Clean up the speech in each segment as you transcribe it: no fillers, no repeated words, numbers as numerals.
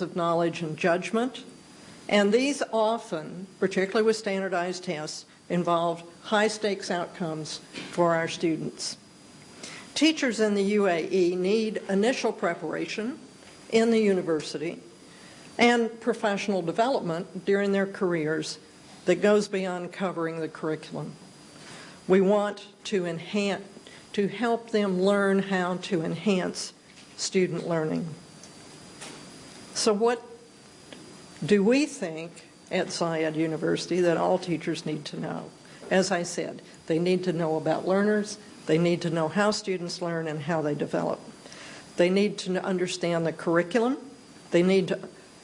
of knowledge and judgment. And these often, particularly with standardized tests, involve high-stakes outcomes for our students. Teachers in the UAE need initial preparation in the university and professional development during their careers that goes beyond covering the curriculum. We want to help them learn how to enhance student learning. So what do we think at Zayed University that all teachers need to know? As I said, they need to know about learners, they need to know how students learn and how they develop. They need to understand the curriculum. They need to,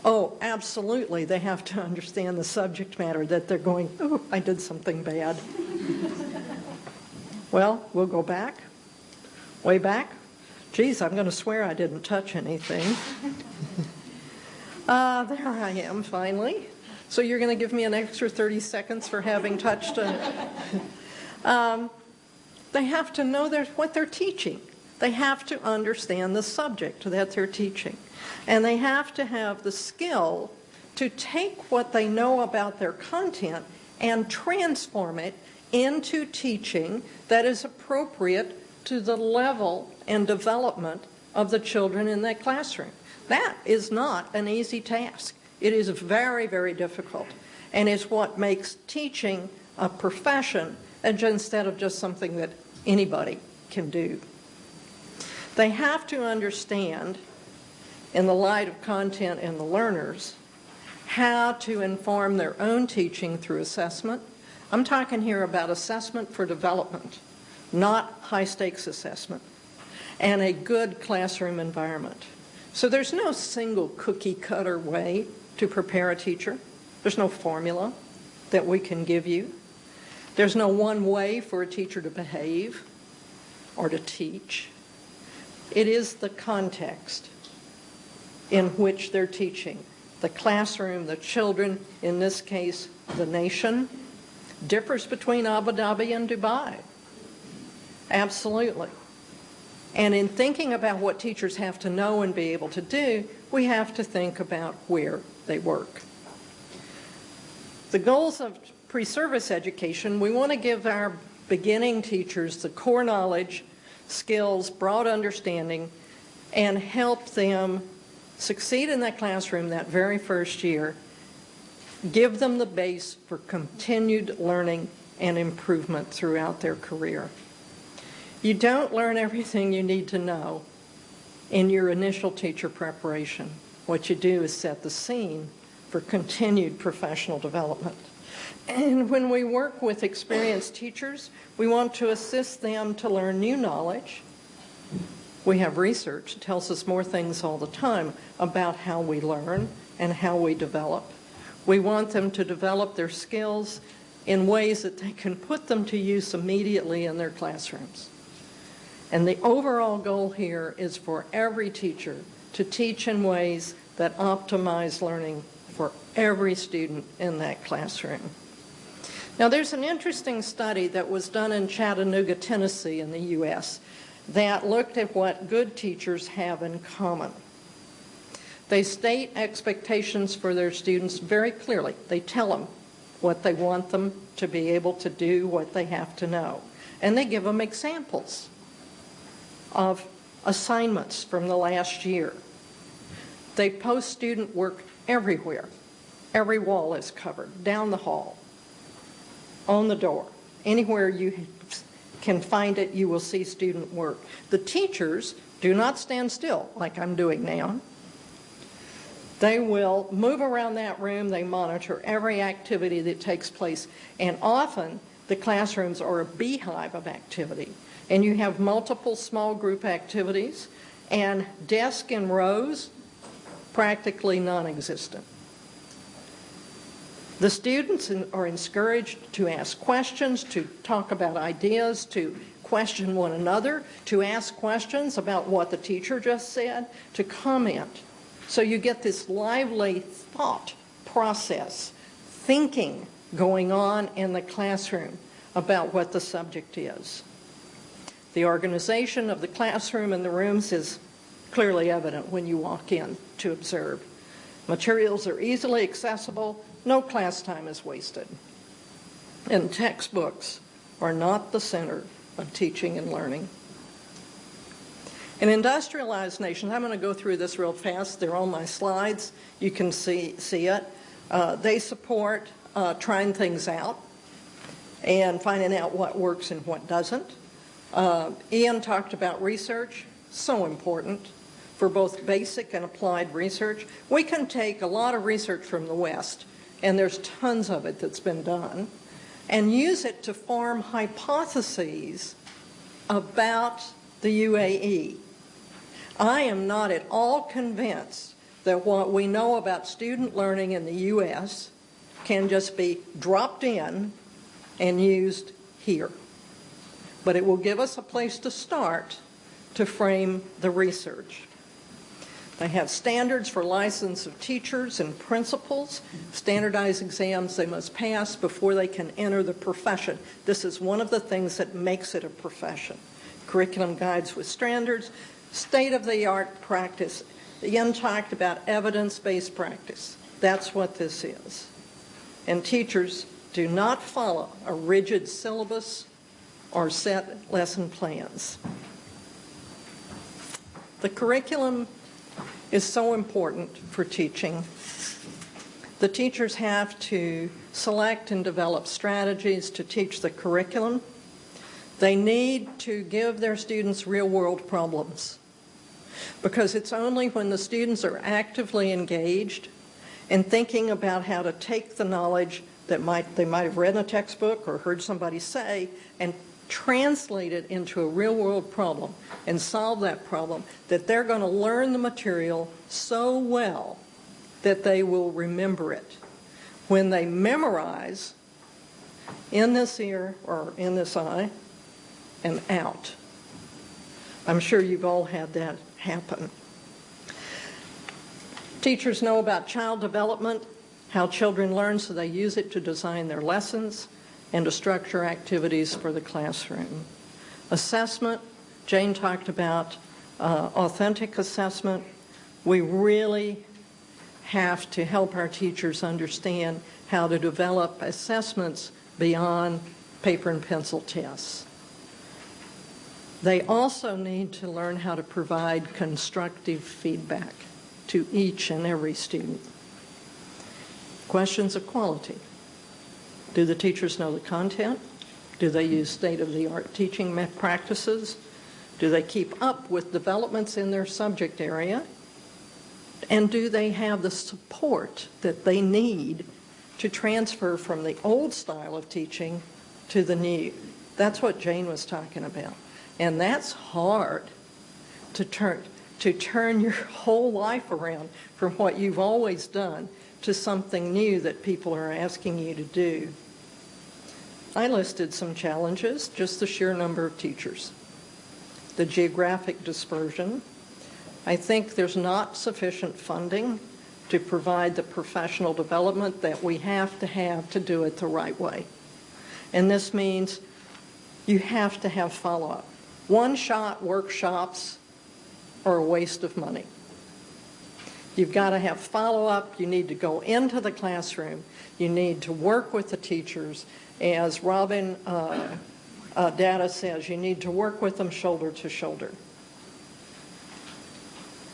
absolutely, they have to understand the subject matter that they're going, oh, I did something bad. Well, we'll go back, way back. Geez, I'm going to swear I didn't touch anything. There I am, finally. So you're going to give me an extra 30 seconds for having touched they have to know what they're teaching. They have to understand the subject that they're teaching. And they have to have the skill to take what they know about their content and transform it into teaching that is appropriate to the level and development of the children in that classroom. That is not an easy task. It is very, very difficult. And it's what makes teaching a profession instead of just something that anybody can do. They have to understand, in the light of content and the learners, how to inform their own teaching through assessment. I'm talking here about assessment for development, not high-stakes assessment, and a good classroom environment. So there's no single cookie-cutter way to prepare a teacher. There's no formula that we can give you. There's no one way for a teacher to behave or to teach. It is the context in which they're teaching. The classroom, the children, in this case, the nation, differs between Abu Dhabi and Dubai. Absolutely. And in thinking about what teachers have to know and be able to do, we have to think about where they work. The goals of pre-service education, we want to give our beginning teachers the core knowledge, skills, broad understanding, and help them succeed in that classroom that very first year. Give them the base for continued learning and improvement throughout their career. You don't learn everything you need to know in your initial teacher preparation. What you do is set the scene for continued professional development. And when we work with experienced teachers, we want to assist them to learn new knowledge. We have research that tells us more things all the time about how we learn and how we develop. We want them to develop their skills in ways that they can put them to use immediately in their classrooms. And the overall goal here is for every teacher to teach in ways that optimize learning for every student in that classroom. Now, there's an interesting study that was done in Chattanooga, Tennessee in the U.S. that looked at what good teachers have in common. They state expectations for their students very clearly. They tell them what they want them to be able to do, what they have to know. And they give them examples of assignments from the last year. They post student work everywhere. Every wall is covered, down the hall, on the door. Anywhere you can find it, you will see student work. The teachers do not stand still like I'm doing now. They will move around that room. They monitor every activity that takes place. And often, the classrooms are a beehive of activity. And you have multiple small group activities, and desk in rows, practically non-existent. The students are encouraged to ask questions, to talk about ideas, to question one another, to ask questions about what the teacher just said, to comment. So you get this lively thought process, thinking going on in the classroom about what the subject is. The organization of the classroom and the rooms is clearly evident when you walk in to observe. Materials are easily accessible, no class time is wasted. And textbooks are not the center of teaching and learning. In industrialized nations, I'm going to go through this real fast. They're on my slides. You can see it. They support trying things out and finding out what works and what doesn't. Ian talked about research, so important for both basic and applied research. We can take a lot of research from the West, and there's tons of it that's been done, and use it to form hypotheses about the UAE. I am not at all convinced that what we know about student learning in the U.S. can just be dropped in and used here. But it will give us a place to start to frame the research. They have standards for license of teachers and principals, standardized exams they must pass before they can enter the profession. This is one of the things that makes it a profession. Curriculum guides with standards, state-of-the-art practice. Ian talked about evidence-based practice. That's what this is. And teachers do not follow a rigid syllabus or set lesson plans. The curriculum is so important for teaching. The teachers have to select and develop strategies to teach the curriculum. They need to give their students real-world problems, because it's only when the students are actively engaged and thinking about how to take the knowledge that they might have read in a textbook or heard somebody say and translate it into a real-world problem and solve that problem, that they're going to learn the material so well that they will remember it. When they memorize, in this ear or in this eye and out. I'm sure you've all had that happen. Teachers know about child development, how children learn, so they use it to design their lessons and to structure activities for the classroom. Assessment, Jane talked about authentic assessment. We really have to help our teachers understand how to develop assessments beyond paper and pencil tests. They also need to learn how to provide constructive feedback to each and every student. Questions of quality. Do the teachers know the content? Do they use state-of-the-art teaching practices? Do they keep up with developments in their subject area? And do they have the support that they need to transfer from the old style of teaching to the new? That's what Jane was talking about. And that's hard to turn your whole life around from what you've always done to something new that people are asking you to do. I listed some challenges, just the sheer number of teachers. The geographic dispersion. I think there's not sufficient funding to provide the professional development that we have to do it the right way. And this means you have to have follow-up. One-shot workshops are a waste of money. You've got to have follow-up. You need to go into the classroom. You need to work with the teachers. As Robin Data says, you need to work with them shoulder to shoulder.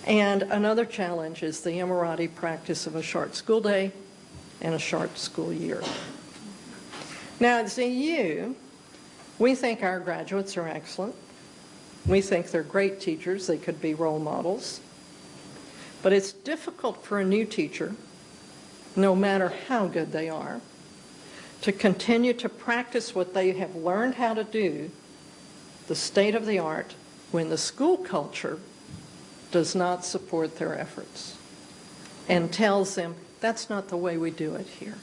And another challenge is the Emirati practice of a short school day and a short school year. Now at ZU, we think our graduates are excellent. We think they're great teachers. They could be role models. But it's difficult for a new teacher, no matter how good they are, to continue to practice what they have learned how to do, the state of the art, when the school culture does not support their efforts and tells them that's not the way we do it here.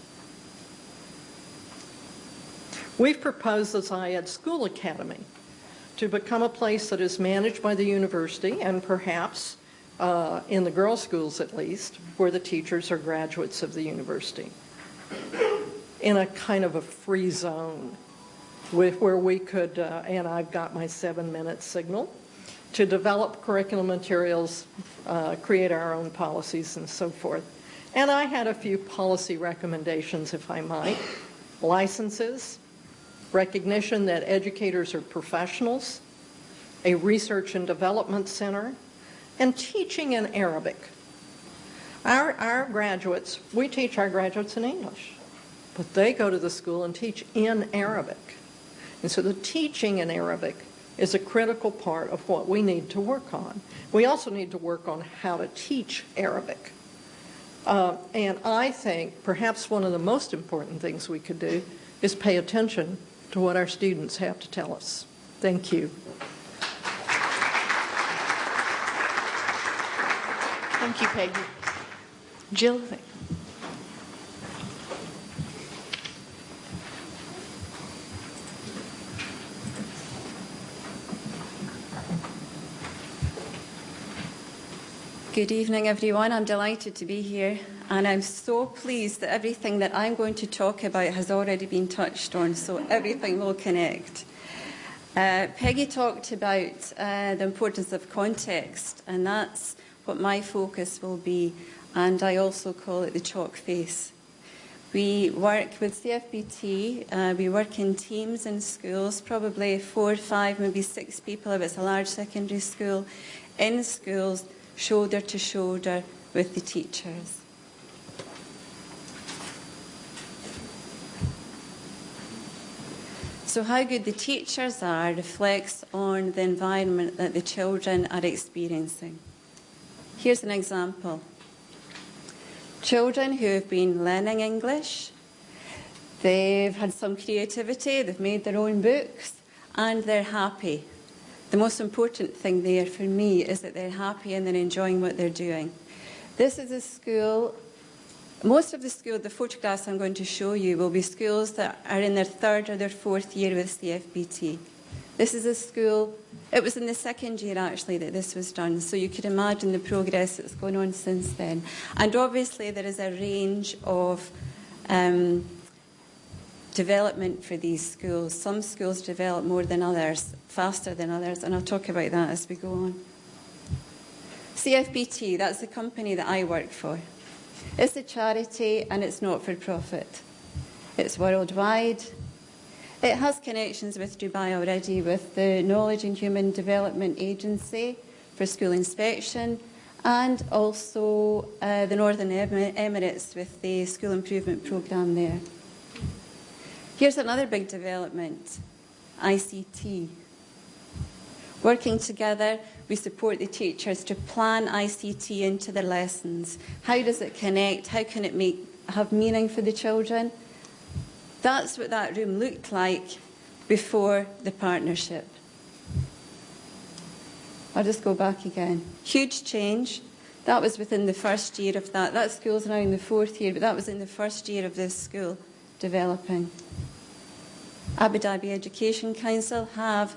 We've proposed the Zayed School Academy to become a place that is managed by the university and perhaps in the girls' schools at least, where the teachers are graduates of the university, in a kind of a free zone where we could, and I've got my 7-minute signal, to develop curriculum materials, create our own policies and so forth, And I had a few policy recommendations, if I might. Licenses, recognition that educators are professionals, a research and development center, and teaching in Arabic. Our graduates, we teach our graduates in English, but they go to the school and teach in Arabic. And so the teaching in Arabic is a critical part of what we need to work on. We also need to work on how to teach Arabic. And I think perhaps one of the most important things we could do is pay attention to what our students have to tell us. Thank you. Thank you, Peggy. Jill? Good evening, everyone. I'm delighted to be here, and I'm so pleased that everything that I'm going to talk about has already been touched on, so everything will connect. Peggy talked about the importance of context, and that's what my focus will be, and I also call it the chalk face. We work with CFBT, we work in teams in schools, probably 4, 5, maybe 6 people if it's a large secondary school, in schools, shoulder to shoulder with the teachers. So how good the teachers are reflects on the environment that the children are experiencing. Here's an example. Children who have been learning English, they've had some creativity, they've made their own books, and they're happy. The most important thing there for me is that they're happy and they're enjoying what they're doing. This is a school, most of the photographs I'm going to show you will be schools that are in their 3rd or their 4th year with CFBT. This is a school, it was in the 2nd year actually that this was done, so you could imagine the progress that's gone on since then. And obviously there is a range of development for these schools. Some schools develop more than others, faster than others, and I'll talk about that as we go on. CFBT, that's the company that I work for. It's a charity and it's not for profit. It's worldwide. It has connections with Dubai already, with the Knowledge and Human Development Agency for school inspection, and also the Northern Emirates with the school improvement programme there. Here's another big development, ICT. Working together, we support the teachers to plan ICT into their lessons. How does it connect? How can it have meaning for the children? That's what that room looked like before the partnership. I'll just go back again. Huge change. That was within the 1st year of that. That school's now in the 4th year, but that was in the 1st year of this school developing. Abu Dhabi Education Council have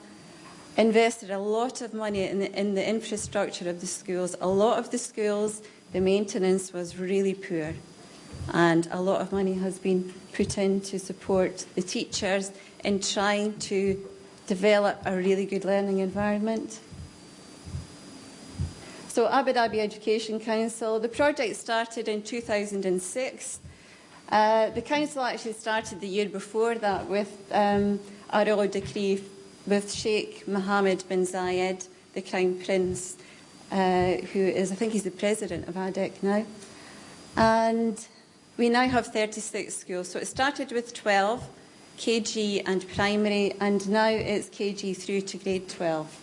invested a lot of money in the infrastructure of the schools. A lot of the schools, the maintenance was really poor, and a lot of money has been put in to support the teachers in trying to develop a really good learning environment. So Abu Dhabi Education Council, the project started in 2006. The council actually started the year before that with a royal decree with Sheikh Mohammed bin Zayed, the Crown Prince, who is, I think he's the president of ADEC now. And we now have 36 schools. So it started with 12, KG and primary, and now it's KG through to grade 12.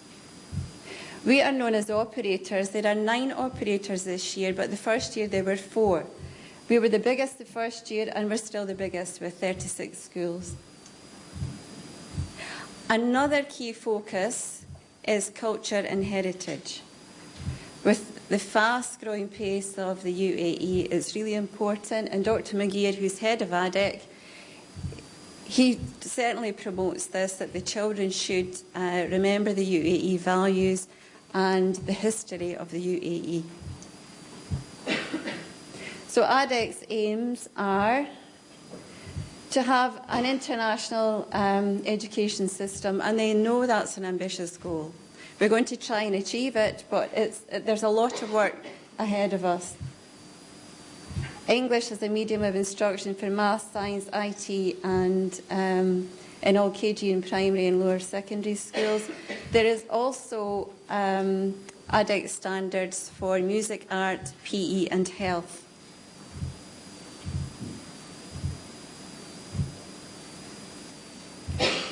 We are known as operators. There are 9 operators this year, but the 1st year there were 4. We were the biggest the 1st year, and we're still the biggest with 36 schools. Another key focus is culture and heritage. With the fast-growing pace of the UAE, it's really important, and Dr. Magir, who's head of ADEC, he certainly promotes this, that the children should remember the UAE values and the history of the UAE. So ADEC's aims are to have an international education system, and they know that's an ambitious goal. We're going to try and achieve it, but there's a lot of work ahead of us. English as a medium of instruction for maths, science, IT, and in all KG and primary and lower secondary schools. There is also ADEC standards for music, art, PE, and health.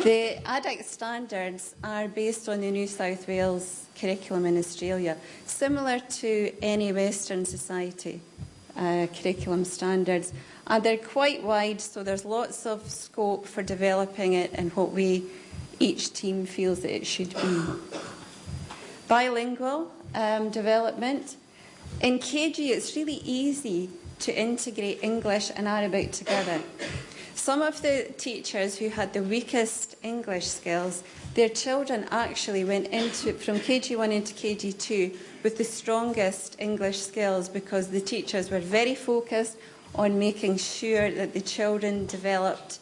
The ADEC standards are based on the New South Wales curriculum in Australia, similar to any Western society curriculum standards. And they're quite wide, so there's lots of scope for developing it in what way each team feels that it should be. Bilingual development. In KG, it's really easy to integrate English and Arabic together. Some of the teachers who had the weakest English skills, their children actually went into from KG1 into KG2 with the strongest English skills because the teachers were very focused on making sure that the children developed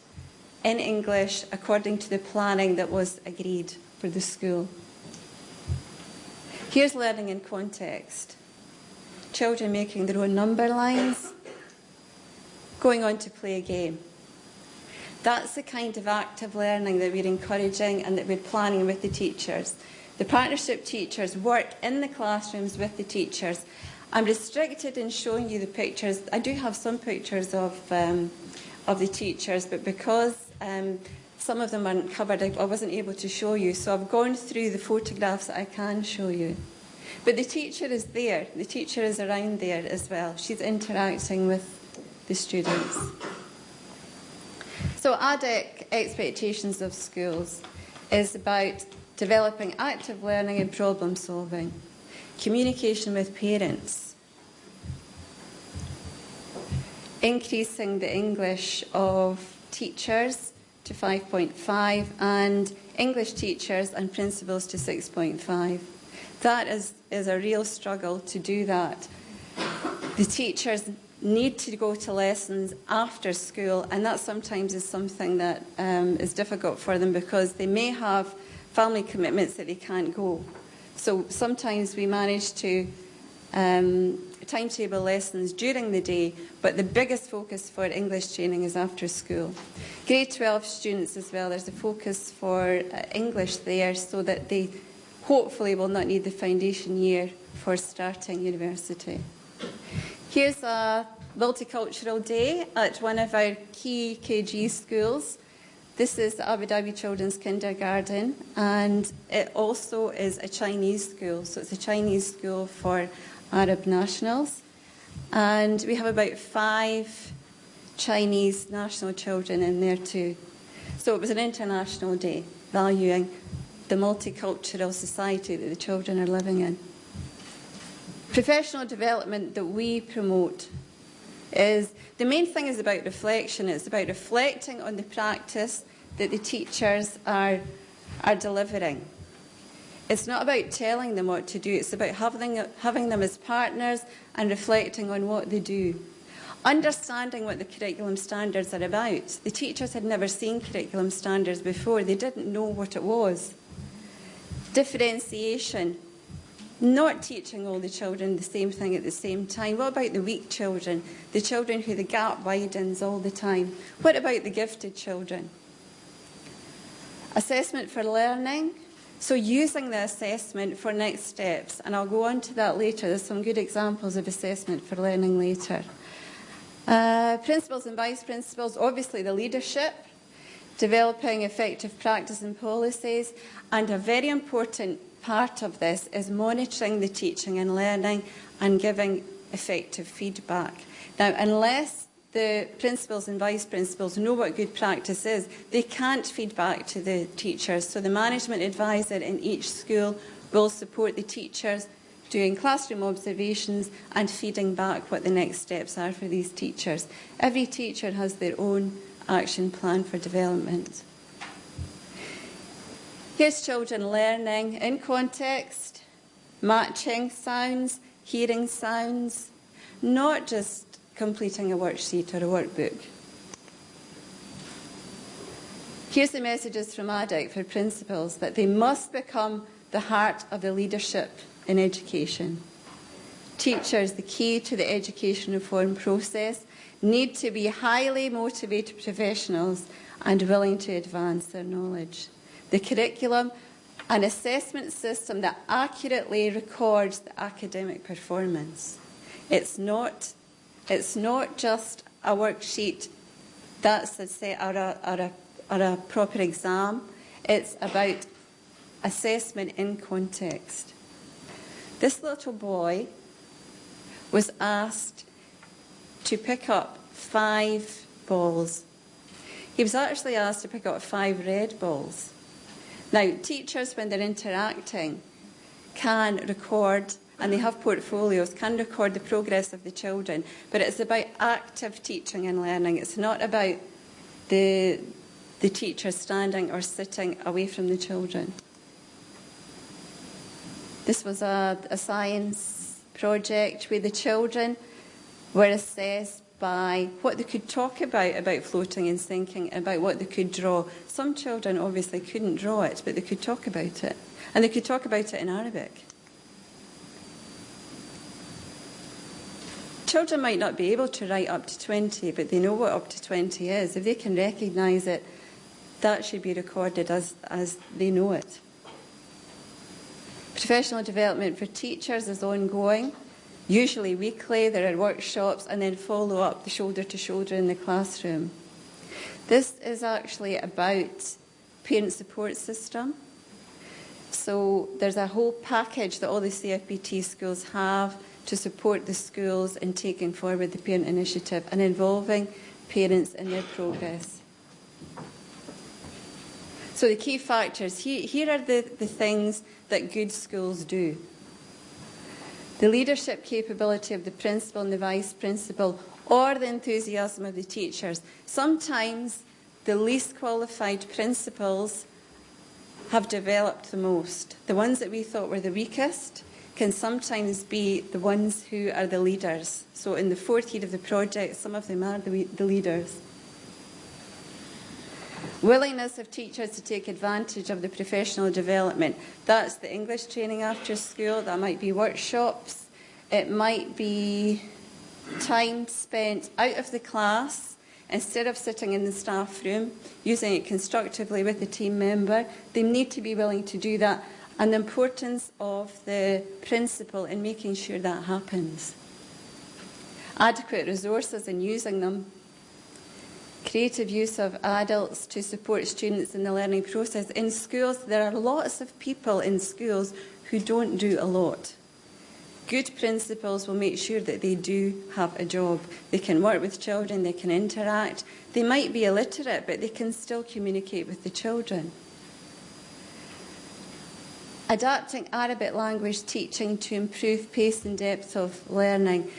in English according to the planning that was agreed for the school. Here's learning in context. Children making their own number lines, going on to play a game. That's the kind of active learning that we're encouraging and that we're planning with the teachers. The partnership teachers work in the classrooms with the teachers. I'm restricted in showing you the pictures. I do have some pictures of the teachers, but because some of them aren't covered, I wasn't able to show you. So I've gone through the photographs that I can show you. But the teacher is there. The teacher is around there as well. She's interacting with the students. So ADEC expectations of schools is about developing active learning and problem solving, communication with parents, increasing the English of teachers to 5.5 and English teachers and principals to 6.5. That is a real struggle to do that. The teachers need to go to lessons after school, and that sometimes is something that is difficult for them because they may have family commitments that they can't go. So sometimes we manage to timetable lessons during the day, but the biggest focus for English training is after school. Grade 12 students as well, there's a focus for English there so that they hopefully will not need the foundation year for starting university. Here's a multicultural day at one of our key KG schools. This is the Abu Dhabi Children's Kindergarten, and it also is a Chinese school. So it's a Chinese school for Arab nationals. And we have about 5 Chinese national children in there too. So it was an international day, valuing the multicultural society that the children are living in. Professional development that we promote is, the main thing is about reflection. It's about reflecting on the practice that the teachers are delivering. It's not about telling them what to do. It's about having them as partners and reflecting on what they do. Understanding what the curriculum standards are about. The teachers had never seen curriculum standards before. They didn't know what it was. Differentiation. Not teaching all the children the same thing at the same time. What about the weak children? The children who the gap widens all the time. What about the gifted children? Assessment for learning. So using the assessment for next steps. And I'll go on to that later. There's some good examples of assessment for learning later. Principals and vice principals. Obviously the leadership. Developing effective practice and policies. And a very important part of this is monitoring the teaching and learning and giving effective feedback. Now, unless the principals and vice principals know what good practice is, they can't feed back to the teachers. So the management advisor in each school will support the teachers doing classroom observations and feeding back what the next steps are for these teachers. Every teacher has their own action plan for development. Here's children learning in context, matching sounds, hearing sounds, not just completing a worksheet or a workbook. Here's the messages from ADEC for principals, that they must become the heart of the leadership in education. Teachers, the key to the education reform process, need to be highly motivated professionals and willing to advance their knowledge. The curriculum, an assessment system that accurately records the academic performance. It's not just a worksheet that's a set or a proper exam. It's about assessment in context. This little boy was asked to pick up 5 balls. He was actually asked to pick up 5 red balls. Now, teachers, when they're interacting, can record, and they have portfolios, can record the progress of the children, but it's about active teaching and learning. It's not about the teacher standing or sitting away from the children. This was a science project where the children were assessed by what they could talk about floating and sinking, about what they could draw. Some children obviously couldn't draw it, but they could talk about it. And they could talk about it in Arabic. Children might not be able to write up to 20, but they know what up to 20 is. If they can recognise it, that should be recorded as they know it. Professional development for teachers is ongoing. Usually weekly, there are workshops and then follow up the shoulder to shoulder in the classroom. This is actually about parent support system. So there's a whole package that all the CFBT schools have to support the schools in taking forward the parent initiative and involving parents in their progress. So the key factors, here are the things that good schools do. The leadership capability of the principal and the vice principal, or the enthusiasm of the teachers. Sometimes the least qualified principals have developed the most. The ones that we thought were the weakest can sometimes be the ones who are the leaders. So in the 4th year of the project, some of them are the leaders. Willingness of teachers to take advantage of the professional development. That's the English training after school. That might be workshops. It might be time spent out of the class instead of sitting in the staff room, using it constructively with the team member. They need to be willing to do that. And the importance of the principal in making sure that happens. Adequate resources and using them. Creative use of adults to support students in the learning process. In schools, there are lots of people in schools who don't do a lot. Good principals will make sure that they do have a job. They can work with children, they can interact. They might be illiterate, but they can still communicate with the children. Adapting Arabic language teaching to improve pace and depth of learning.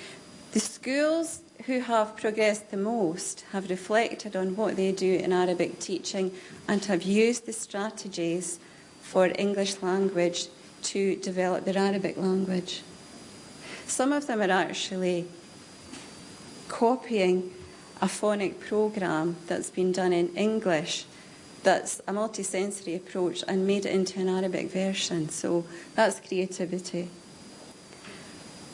The schools who have progressed the most have reflected on what they do in Arabic teaching and have used the strategies for English language to develop their Arabic language. Some of them are actually copying a phonic program that's been done in English that's a multisensory approach and made it into an Arabic version. So that's creativity.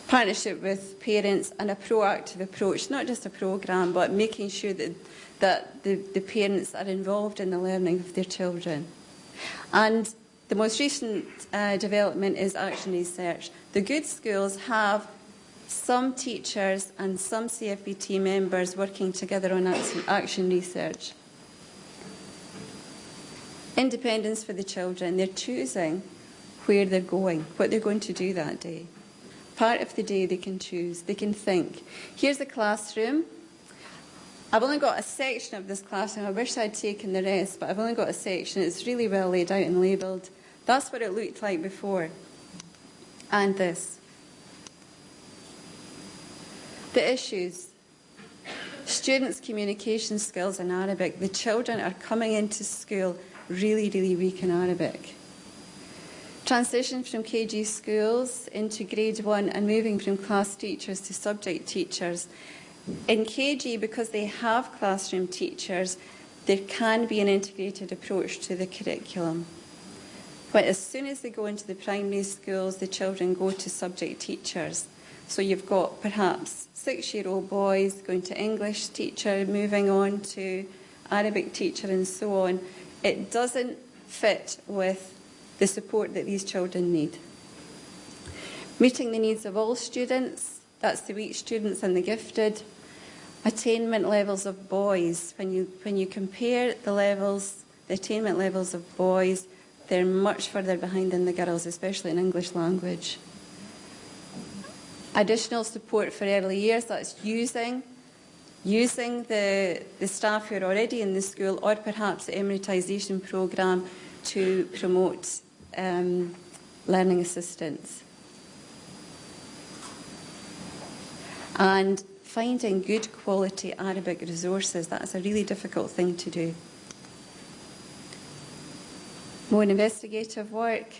Partnership with parents and a proactive approach, not just a programme, but making sure that the parents are involved in the learning of their children. And the most recent development is action research. The good schools have some teachers and some CFBT members working together on action research. Independence for the children. They're choosing where they're going, what they're going to do that day. Part of the day they can choose, they can think. Here's the classroom. I've only got a section of this classroom. I wish I'd taken the rest, but I've only got a section. It's really well laid out and labelled. That's what it looked like before. And this. The issues. Students' communication skills in Arabic. The children are coming into school really, really weak in Arabic. Transition from KG schools into grade 1 and moving from class teachers to subject teachers. In KG, because they have classroom teachers, there can be an integrated approach to the curriculum. But as soon as they go into the primary schools, the children go to subject teachers. So you've got perhaps 6-year-old boys going to English teacher, moving on to Arabic teacher and so on. It doesn't fit with the support that these children need. Meeting the needs of all students, that's the weak students and the gifted. Attainment levels of boys, when you compare the attainment levels of boys, they're much further behind than the girls, especially in English language. Additional support for early years, that's using the staff who are already in the school, or perhaps the emeritisation programme to promote learning assistance. And finding good quality Arabic resources, that's a really difficult thing to do. More investigative work.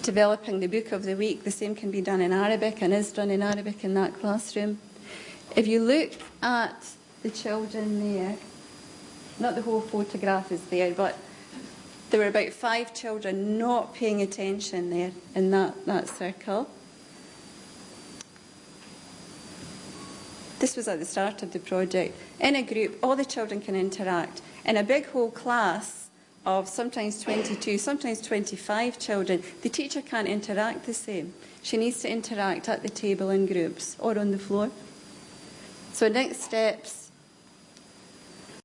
Developing the book of the week, the same can be done in Arabic and is done in Arabic in that classroom. If you look at the children there, not the whole photograph is there, but there were about 5 children not paying attention there in that circle. This was at the start of the project. In a group, all the children can interact. In a big whole class of sometimes 22, sometimes 25 children, the teacher can't interact the same. She needs to interact at the table in groups or on the floor. So next steps,